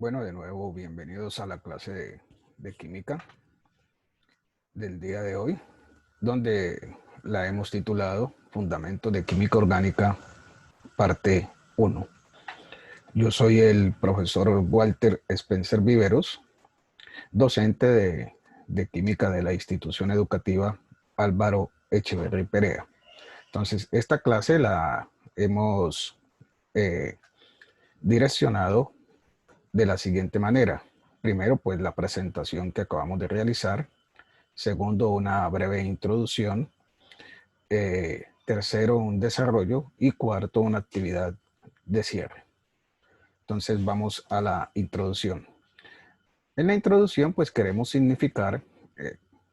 Bueno, de nuevo, bienvenidos a la clase de química del día de hoy, donde la hemos titulado Fundamentos de Química Orgánica, parte 1. Yo soy el profesor Walter Spencer Viveros, docente de química de la institución educativa Álvaro Echeverry Perea. Entonces, esta clase la hemos eh, direccionado de la siguiente manera. Primero, pues la presentación que acabamos de realizar. Segundo, una breve introducción. Tercero, un desarrollo. Y cuarto, una actividad de cierre. Entonces vamos a la introducción. En la introducción, pues queremos significar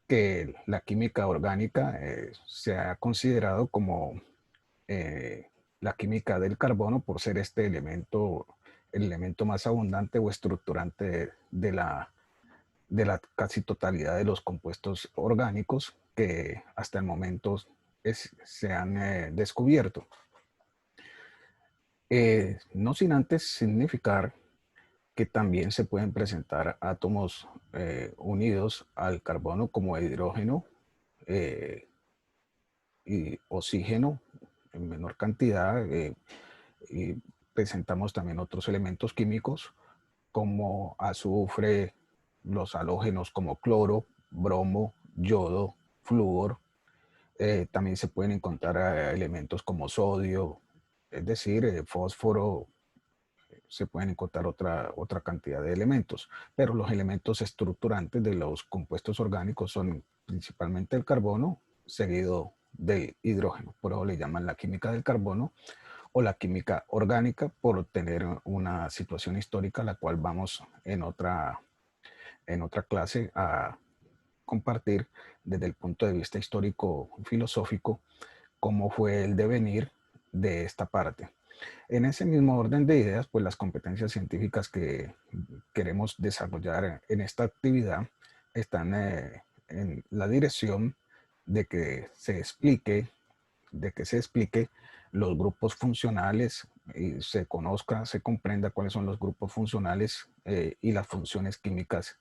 que la química orgánica se ha considerado como la química del carbono por ser este elemento, el elemento más abundante o estructurante de la casi totalidad de los compuestos orgánicos que hasta el momento se han descubierto. No sin antes significar que también se pueden presentar átomos unidos al carbono como hidrógeno y oxígeno en menor cantidad. Y presentamos también otros elementos químicos como azufre, los halógenos como cloro, bromo, yodo, flúor. También se pueden encontrar elementos como sodio, es decir, fósforo. Se pueden encontrar otra cantidad de elementos, pero los elementos estructurantes de los compuestos orgánicos son principalmente el carbono, seguido del hidrógeno. Por eso le llaman la química del carbono o la química orgánica, por tener una situación histórica, la cual vamos en otra clase a compartir desde el punto de vista histórico filosófico cómo fue el devenir de esta parte. En ese mismo orden de ideas, pues las competencias científicas que queremos desarrollar en esta actividad están en la dirección de que se explique los grupos funcionales y se conozca, se comprenda cuáles son los grupos funcionales y las funciones químicas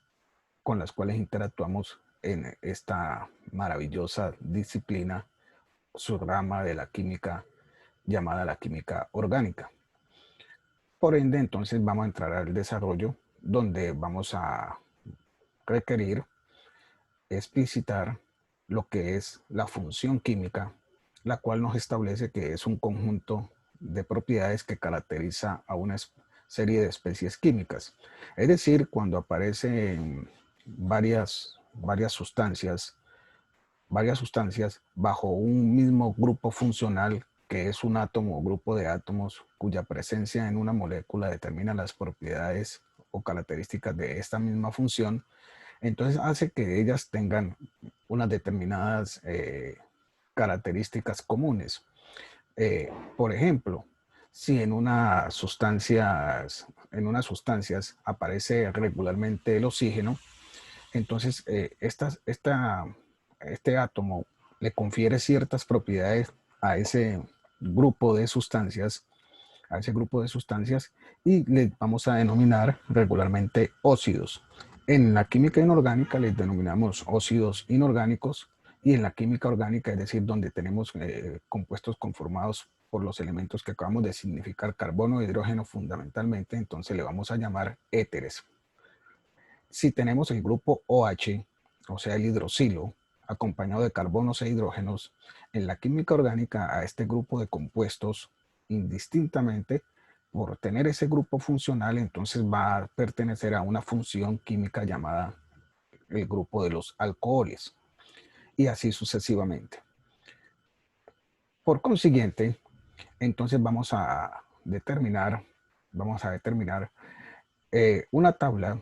con las cuales interactuamos en esta maravillosa disciplina, su rama de la química llamada la química orgánica. Por ende, entonces vamos a entrar al desarrollo, donde vamos a requerir explicitar lo que es la función química, la cual nos establece que es un conjunto de propiedades que caracteriza a una serie de especies químicas. Es decir, cuando aparecen varias sustancias bajo un mismo grupo funcional, que es un átomo o grupo de átomos cuya presencia en una molécula determina las propiedades o características de esta misma función, entonces hace que ellas tengan unas determinadas características comunes. Por ejemplo, si en unas sustancias aparece regularmente el oxígeno, entonces este átomo le confiere ciertas propiedades a ese grupo de sustancias, y le vamos a denominar regularmente óxidos. En la química inorgánica les denominamos óxidos inorgánicos, y en la química orgánica, es decir, donde tenemos compuestos conformados por los elementos que acabamos de significar, carbono e hidrógeno fundamentalmente, entonces le vamos a llamar éteres. Si tenemos el grupo OH, o sea, el hidroxilo, acompañado de carbonos e hidrógenos, en la química orgánica a este grupo de compuestos, indistintamente, por tener ese grupo funcional, entonces va a pertenecer a una función química llamada el grupo de los alcoholes, y así sucesivamente. Por consiguiente, entonces vamos a determinar una tabla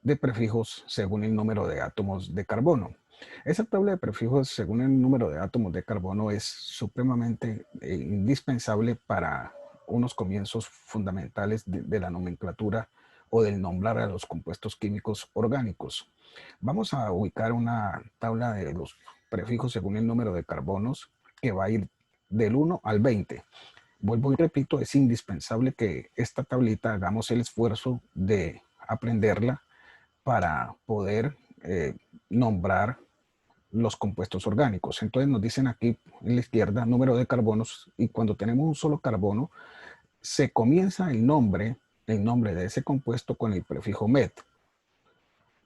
de prefijos según el número de átomos de carbono. Esa tabla de prefijos según el número de átomos de carbono es supremamente indispensable para unos comienzos fundamentales de la nomenclatura o del nombrar a los compuestos químicos orgánicos. Vamos a ubicar una tabla de los prefijos según el número de carbonos que va a ir del 1 al 20. Vuelvo y repito, es indispensable que esta tablita hagamos el esfuerzo de aprenderla para poder nombrar los compuestos orgánicos. Entonces nos dicen aquí en la izquierda número de carbonos, y cuando tenemos un solo carbono se comienza el nombre de ese compuesto con el prefijo met.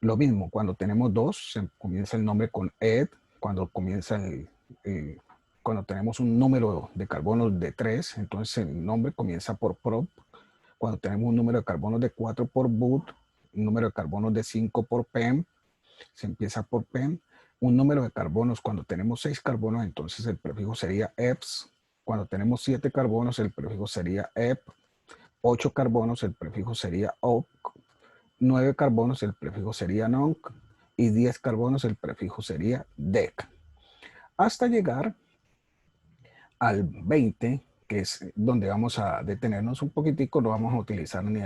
Lo mismo, cuando tenemos dos, se comienza el nombre con ed. Cuando comienza cuando tenemos un número de carbonos de 3, entonces el nombre comienza por prop. Cuando tenemos un número de carbonos de 4 por but, un número de carbonos de 5 por pem, se empieza por pem. Un número de carbonos, cuando tenemos 6 carbonos, entonces el prefijo sería eps. Cuando tenemos 7 carbonos, el prefijo sería ep. 8 carbonos, el prefijo sería oc. 9 carbonos, el prefijo sería nonc. Y 10 carbonos, el prefijo sería dec. Hasta llegar al 20, que es donde vamos a detenernos un poquitico. No vamos a utilizar ni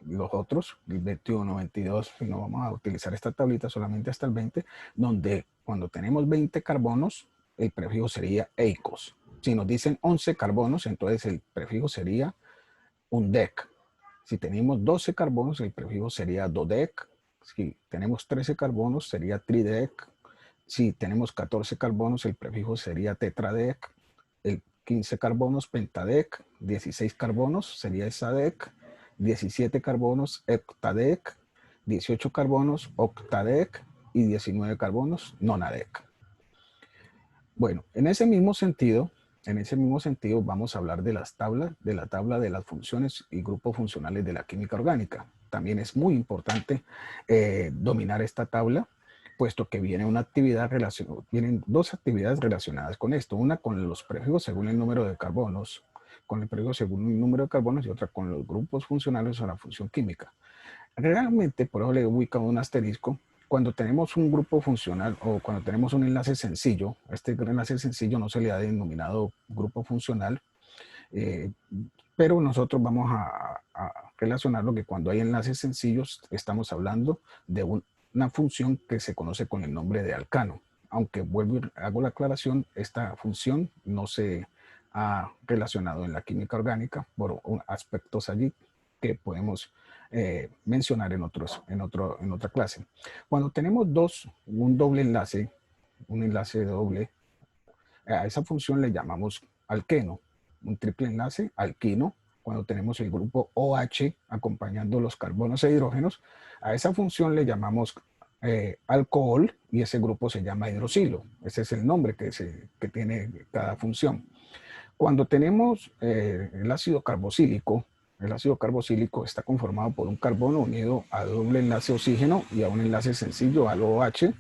los otros, el 21, 22, no vamos a utilizar esta tablita, solamente hasta el 20, donde cuando tenemos 20 carbonos, el prefijo sería eicos. Si nos dicen 11 carbonos, entonces el prefijo sería undec. Si tenemos 12 carbonos, el prefijo sería dodec. Si tenemos 13 carbonos, sería tridec. Si tenemos 14 carbonos, el prefijo sería tetradec. El 15 carbonos, pentadec. 16 carbonos sería hexadec. 17 carbonos, heptadec. 18 carbonos, octadec. Y 19 carbonos, nonadec. Bueno, en ese mismo sentido vamos a hablar de la tabla de las funciones y grupos funcionales de la química orgánica. También es muy importante dominar esta tabla, puesto que viene una actividad vienen dos actividades relacionadas con esto. Una con los prefijos según el número de carbonos, y otra con los grupos funcionales o la función química. Realmente, por eso le he ubicado un asterisco. Cuando tenemos un grupo funcional o cuando tenemos un enlace sencillo, este enlace sencillo no se le ha denominado grupo funcional, pero nosotros vamos a relacionarlo que cuando hay enlaces sencillos estamos hablando de una función que se conoce con el nombre de alcano. Aunque vuelvo y hago la aclaración, esta función no se ha relacionado en la química orgánica por aspectos allí que podemos mencionar en otra clase. Cuando tenemos un doble enlace, un enlace doble, a esa función le llamamos alqueno. Un triple enlace, alquino. Cuando tenemos el grupo OH acompañando los carbonos e hidrógenos, a esa función le llamamos alcohol y ese grupo se llama hidroxilo. Ese es el nombre que tiene cada función. Cuando tenemos el ácido carboxílico está conformado por un carbono unido a doble enlace oxígeno y a un enlace sencillo al OH,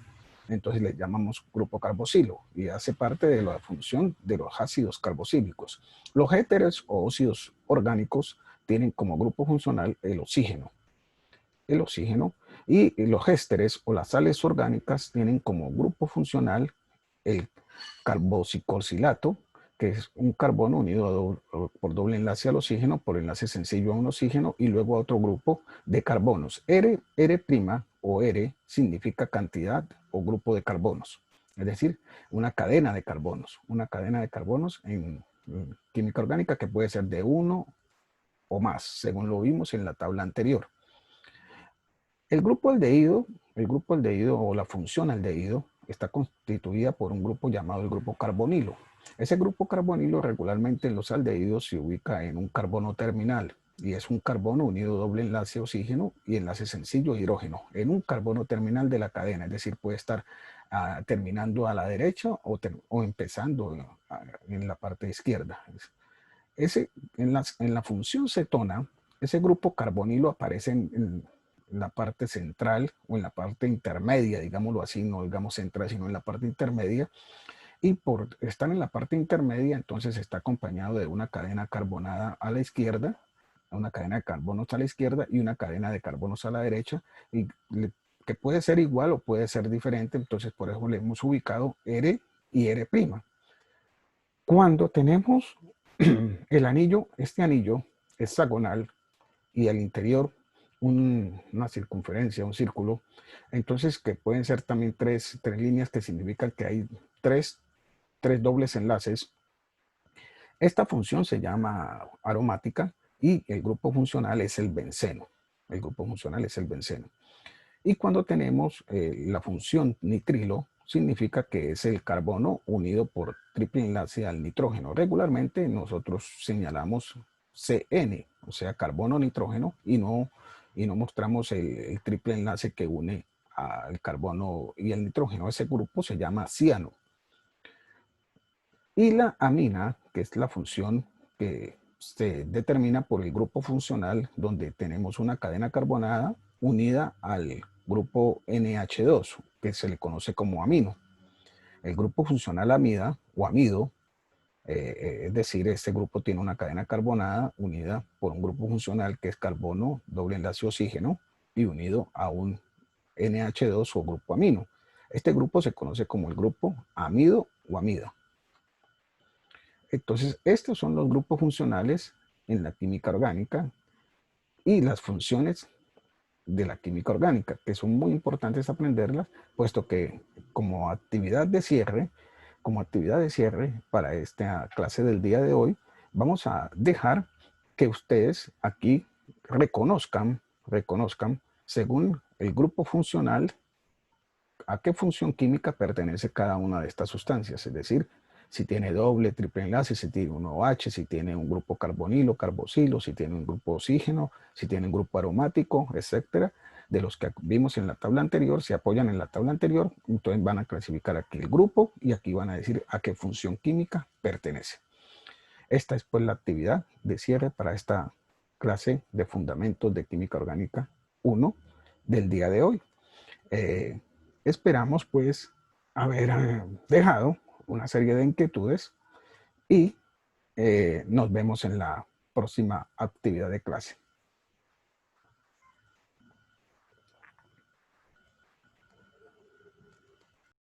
entonces le llamamos grupo carboxilo y hace parte de la función de los ácidos carboxílicos. Los éteres o óxidos orgánicos tienen como grupo funcional el oxígeno. Y los ésteres o las sales orgánicas tienen como grupo funcional el carboxilato, que es un carbono unido por doble enlace al oxígeno, por enlace sencillo a un oxígeno y luego a otro grupo de carbonos. R' o R significa cantidad o grupo de carbonos, es decir, una cadena de carbonos. Una cadena de carbonos en química orgánica que puede ser de uno o más, según lo vimos en la tabla anterior. El grupo aldehído o la función aldehído está constituida por un grupo llamado el grupo carbonilo. Ese grupo carbonilo regularmente en los aldehídos se ubica en un carbono terminal y es un carbono unido doble enlace oxígeno y enlace sencillo hidrógeno en un carbono terminal de la cadena, es decir, puede estar terminando a la derecha o empezando en la parte izquierda. En la función cetona, ese grupo carbonilo aparece en la parte central o en la parte intermedia, digámoslo así, no digamos central, sino en la parte intermedia. Y por estar en la parte intermedia, entonces está acompañado de una cadena carbonada a la izquierda, una cadena de carbonos a la izquierda y una cadena de carbonos a la derecha, y que puede ser igual o puede ser diferente, entonces por eso le hemos ubicado R y R'. Cuando tenemos el anillo, este anillo hexagonal y al interior una circunferencia, un círculo, entonces que pueden ser también tres líneas que significan que hay tres dobles enlaces. Esta función se llama aromática y el grupo funcional es el benceno. El grupo funcional es el benceno. Y cuando tenemos la función nitrilo, significa que es el carbono unido por triple enlace al nitrógeno. Regularmente nosotros señalamos CN, o sea, carbono-nitrógeno, y no mostramos el triple enlace que une al carbono y el nitrógeno. Ese grupo se llama ciano. Y la amina, que es la función que se determina por el grupo funcional, donde tenemos una cadena carbonada unida al grupo NH2, que se le conoce como amino. El grupo funcional amida o amido, es decir, este grupo tiene una cadena carbonada unida por un grupo funcional que es carbono, doble enlace oxígeno, y unido a un NH2 o grupo amino. Este grupo se conoce como el grupo amido o amida. Entonces, estos son los grupos funcionales en la química orgánica y las funciones de la química orgánica, que son muy importantes aprenderlas, puesto que como actividad de cierre para esta clase del día de hoy, vamos a dejar que ustedes aquí reconozcan según el grupo funcional a qué función química pertenece cada una de estas sustancias, es decir, si tiene doble, triple enlace, si tiene un OH, si tiene un grupo carbonilo, carboxilo, si tiene un grupo oxígeno, si tiene un grupo aromático, etcétera, de los que vimos en la tabla anterior, se apoyan en la tabla anterior, entonces van a clasificar aquí el grupo y aquí van a decir a qué función química pertenece. Esta es pues la actividad de cierre para esta clase de Fundamentos de Química Orgánica 1 del día de hoy. Esperamos pues haber dejado una serie de inquietudes y nos vemos en la próxima actividad de clase.